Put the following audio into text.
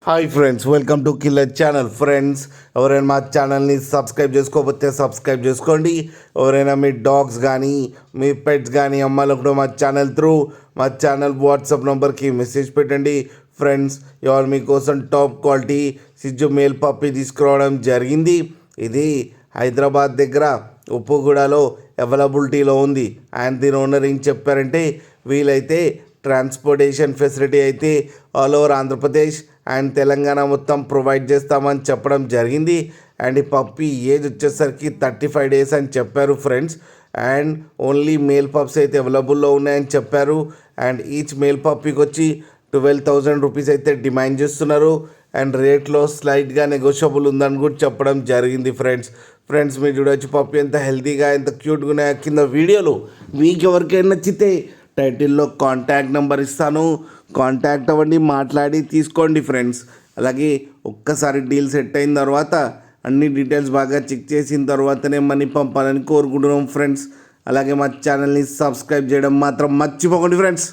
Hi friends, welcome to killer channel. Friends, ఎవరైనా మా ఛానల్ని సబ్స్క్రైబ్ చేసుకోకపోతే సబ్స్క్రైబ్ చేసుకోండి. ఎవరైనా మీ డాగ్స్ కానీ మీ పెట్స్ కానీ అమ్మాలనుకుంటే మా ఛానల్ వాట్సాప్ నెంబర్కి మెసేజ్ పెట్టండి. ఫ్రెండ్స్, ఇవాళ మీకోసం టాప్ క్వాలిటీ సిజ్జు మేల్ పప్పి తీసుకురావడం జరిగింది. ఇది హైదరాబాద్ దగ్గర ఉప్పుగూడలో అవైలబిలిటీలో ఉంది. అండ్ దీని ఓనర్ ఏం చెప్పారంటే, వీలైతే ట్రాన్స్పోర్టేషన్ ఫెసిలిటీ అయితే all over Andhra Pradesh and Telangana మొత్తం ప్రొవైడ్ చేస్తామని చెప్పడం జరిగింది. అండ్ ఈ పప్పి ఏజ్ వచ్చేసరికి 35 డేస్ అని చెప్పారు friends. And only male pups అయితే అవైలబుల్లో ఉన్నాయని చెప్పారు. అండ్ ఈచ్ మేల్ పప్పీకి వచ్చి 12,000 రూపీస్ అయితే డిమాండ్ చేస్తున్నారు. అండ్ రేట్లో స్లైట్గా నెగోషియబుల్ ఉందని కూడా చెప్పడం జరిగింది ఫ్రెండ్స్, మీరు చూడవచ్చు పప్పి ఎంత హెల్తీగా ఎంత క్యూట్గా ఉన్నాయో. కింద వీడియోలో మీకు ఎవరికైనా నచ్చితే టైటిల్లో కాంటాక్ట్ నెంబర్ ఇస్తాను, కాంటాక్ట్ అవ్వండి, మాట్లాడి తీసుకోండి ఫ్రెండ్స్. అలాగే ఒక్కసారి డీల్ సెట్ అయిన తర్వాత అన్ని డీటెయిల్స్ బాగా చెక్ చేసిన తర్వాతనే మనీ పంపాలని కోరుకుంటున్నాం ఫ్రెండ్స్. అలాగే మా ఛానల్ని సబ్స్క్రైబ్ చేయడం మాత్రం మర్చిపోకండి ఫ్రెండ్స్.